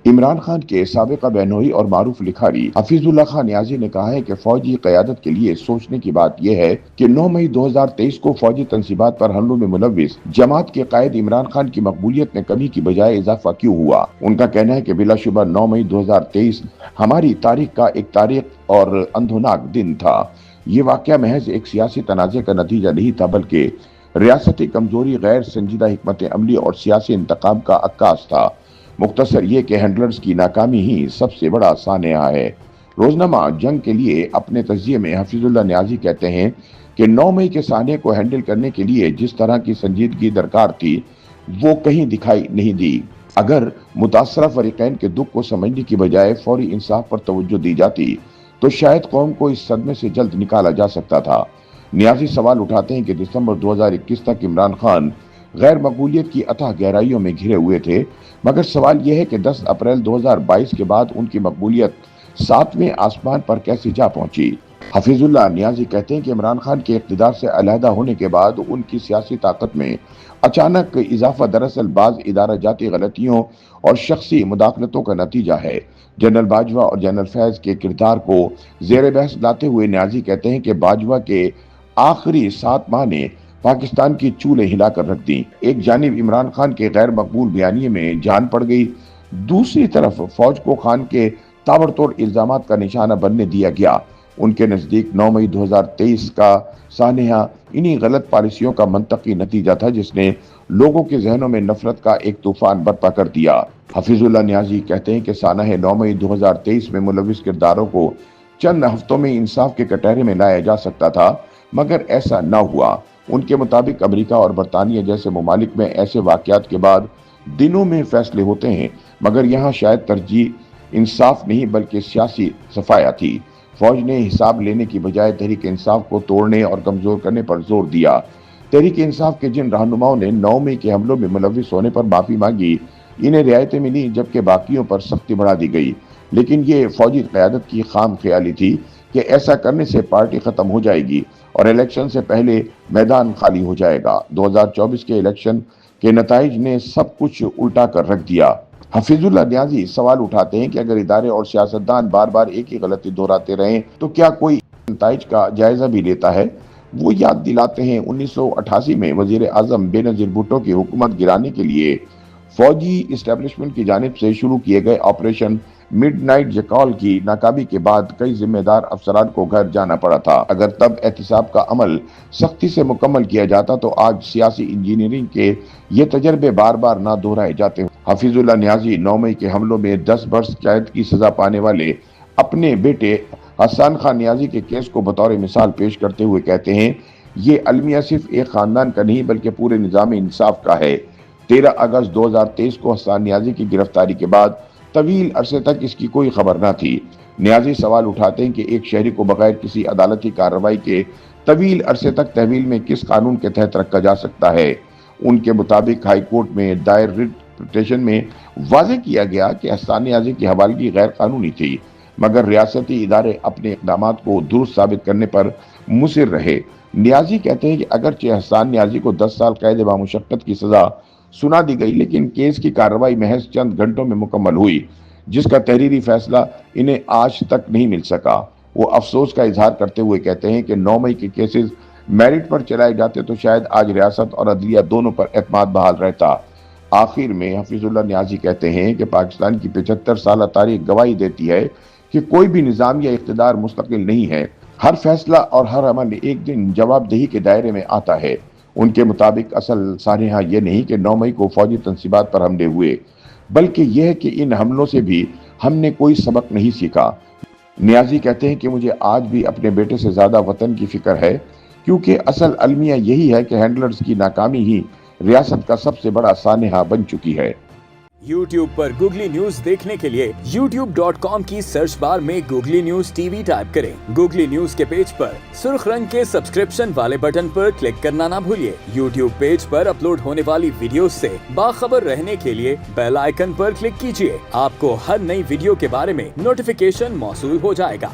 عمران خان کے سابقہ بہنوئی اور معروف لکھاری حفیظ خان نیازی نے کہا ہے کہ فوجی قیادت کے لیے سوچنے کی بات یہ ہے کہ 9 مئی 2023 کو فوجی تنصیبات پر حملوں میں ملوث جماعت کے قائد عمران خان کی مقبولیت میں کمی کی بجائے اضافہ کیوں ہوا۔ ان کا کہنا ہے کہ بلا شبہ 9 مئی 2023 ہماری تاریخ کا ایک تاریخ اور اندھوناک دن تھا۔ یہ واقعہ محض ایک سیاسی تنازع کا نتیجہ نہیں تھا بلکہ ریاستی کمزوری، غیر سنجیدہ حکمت عملی اور سیاسی انتقام کا عکاس تھا۔ مختصر یہ کہ ہینڈلرز کی ناکامی ہی سب سے بڑا سانحہ ہے۔ روزنامہ جنگ کے لیے اپنے تجزیے میں حفیظ اللہ نیازی کہتے ہیں کہ 9 مئی کے سانحے کو ہینڈل کرنے کے لیے جس طرح کی سنجیدگی درکار تھی وہ کہیں دکھائی نہیں دی۔ اگر متاثرہ فریقین کے دکھ کو سمجھنے کی بجائے فوری انصاف پر توجہ دی جاتی تو شاید قوم کو اس صدمے سے جلد نکالا جا سکتا تھا۔ نیازی سوال اٹھاتے ہیں کہ دسمبر 2021 تک عمران خان غیر مقبولیت کی اتھاہ گہرائیوں میں گھرے ہوئے تھے، مگر سوال یہ ہے کہ 10 اپریل 2022 کے بعد ان کی مقبولیت 7ویں آسمان پر کیسے جا پہنچی۔ حفیظ اللہ نیازی کہتے ہیں کہ عمران خان کے اقتدار سے علیحدہ ہونے کے بعد ان کی سیاسی طاقت میں اچانک اضافہ دراصل بعض ادارہ جاتی غلطیوں اور شخصی مداخلتوں کا نتیجہ ہے۔ جنرل باجوہ اور جنرل فیض کے کردار کو زیر بحث لاتے ہوئے نیازی کہتے ہیں کہ باجوہ کے آخری 7 ماہ نے پاکستان کی چولیں ہلا کر رکھ دیں۔ ایک جانب عمران خان کے غیر مقبول بیانیے میں جان پڑ گئی، دوسری طرف فوج کو خان کے تابڑتوڑ الزامات کا نشانہ بننے دیا گیا۔ ان کے نزدیک 9 مئی 2023 کا سانحہ انہی غلط پالیسیوں کا منطقی نتیجہ تھا جس نے لوگوں کے ذہنوں میں نفرت کا ایک طوفان برپا کر دیا۔ حفیظ اللہ نیازی کہتے ہیں کہ سانحہ 9 مئی 2023 میں ملوث کرداروں کو چند ہفتوں میں انصاف کے کٹہرے میں لایا جا سکتا تھا، مگر ایسا نہ ہوا۔ ان کے مطابق امریکہ اور برطانیہ جیسے ممالک میں ایسے واقعات کے بعد دنوں میں فیصلے ہوتے ہیں، مگر یہاں شاید ترجیح انصاف نہیں بلکہ سیاسی صفایا تھی۔ فوج نے حساب لینے کی بجائے تحریک انصاف کو توڑنے اور کمزور کرنے پر زور دیا۔ تحریک انصاف کے جن رہنماؤں نے 9 مئی کے حملوں میں ملوث ہونے پر معافی مانگی، انہیں رعایتیں ملی جبکہ باقیوں پر سختی بڑھا دی گئی، لیکن یہ فوجی قیادت کی خام خیالی تھی کہ ایسا کرنے سے پارٹی ختم ہو جائے گی اور الیکشن سے پہلے میدان خالی ہو جائے گا۔ 2024 کے الیکشن کے نتائج نے سب کچھ الٹا کر رکھ دیا۔ حفیظ اللہ نیازی سوال اٹھاتے ہیں کہ اگر ادارے اور سیاستدان بار بار ایک ہی غلطی دہراتے رہیں تو کیا کوئی نتائج کا جائزہ بھی لیتا ہے؟ وہ یاد دلاتے ہیں 1988 میں وزیر اعظم بے نظیر بھٹو کی حکومت گرانے کے لیے فوجی اسٹیبلشمنٹ کی جانب سے شروع کیے گئے آپریشن مڈ نائٹ جیکال کی ناکامی کے بعد کئی ذمہ دار افسران کو گھر جانا پڑا تھا۔ اگر تب احتساب کا عمل سختی سے مکمل کیا جاتا تو آج سیاسی انجینئرنگ کے یہ تجربے بار بار نہ دہرائے جاتے۔ حفیظ اللہ نیازی 9 مئی کے حملوں میں 10 برس قید کی سزا پانے والے اپنے بیٹے حسان خان نیازی کے کیس کو بطور مثال پیش کرتے ہوئے کہتے ہیں، یہ المیہ صرف ایک خاندان کا نہیں بلکہ پورے نظام انصاف کا ہے۔ 13 اگست 2023 کو حسان نیازی کی گرفتاری کے بعد طویل عرصے تک اس کی کوئی خبر نہ تھی۔ نیازی سوال اٹھاتے ہیں کہ ایک شہری کو بغیر کسی عدالتی کارروائی کے طویل عرصے تک تحویل میں کس قانون کے تحت رکھا جا سکتا ہے؟ ان کے مطابق ہائی کورٹ میں دائر ریٹ پٹیشن میں واضح کیا گیا کہ حسان نیازی کی حوالگی غیر قانونی تھی، مگر ریاستی ادارے اپنے اقدامات کو درست ثابت کرنے پر مصر رہے۔ نیازی کہتے ہیں کہ اگرچہ حسان نیازی کو 10 سال قید بامشقت کی سزا سنا دی گئی، لیکن کیس کی کارروائی محض چند گھنٹوں میں مکمل ہوئی، جس کا تحریری فیصلہ انہیں آج تک نہیں مل سکا۔ وہ افسوس کا اظہار کرتے ہوئے کہتے ہیں کہ 9 مئی کے کیسز میرٹ پر چلائے جاتے تو شاید آج ریاست اور عدلیہ دونوں پر اعتماد بحال رہتا۔ آخر میں حفیظ اللہ نیازی کہتے ہیں کہ پاکستان کی 75 سالہ تاریخ گواہی دیتی ہے کہ کوئی بھی نظام یا اقتدار مستقل نہیں ہے۔ ہر فیصلہ اور ہر عمل ایک دن جواب دہی کے دائرے میں آتا ہے۔ ان کے مطابق اصل سانحہ یہ نہیں کہ 9 مئی کو فوجی تنصیبات پر حملے ہوئے، بلکہ یہ ہے کہ ان حملوں سے بھی ہم نے کوئی سبق نہیں سیکھا۔ نیازی کہتے ہیں کہ مجھے آج بھی اپنے بیٹے سے زیادہ وطن کی فکر ہے، کیونکہ اصل المیہ یہی ہے کہ ہینڈلرز کی ناکامی ہی ریاست کا سب سے بڑا سانحہ بن چکی ہے۔ یوٹیوب پر گوگلی نیوز دیکھنے کے لیے youtube.com کی سرچ بار میں googly news T V type کریں۔ گوگلی نیوز کے پیج پر سرخ رنگ کے سبسکرپشن والے بٹن پر کلک کرنا نہ بھولیے۔ یوٹیوب پیج پر اپلوڈ ہونے والی ویڈیوز سے باخبر رہنے کے لیے بیل آئیکن پر کلک کیجیے۔ آپ کو ہر نئی ویڈیو کے بارے میں نوٹیفیکیشن موصول ہو جائے گا۔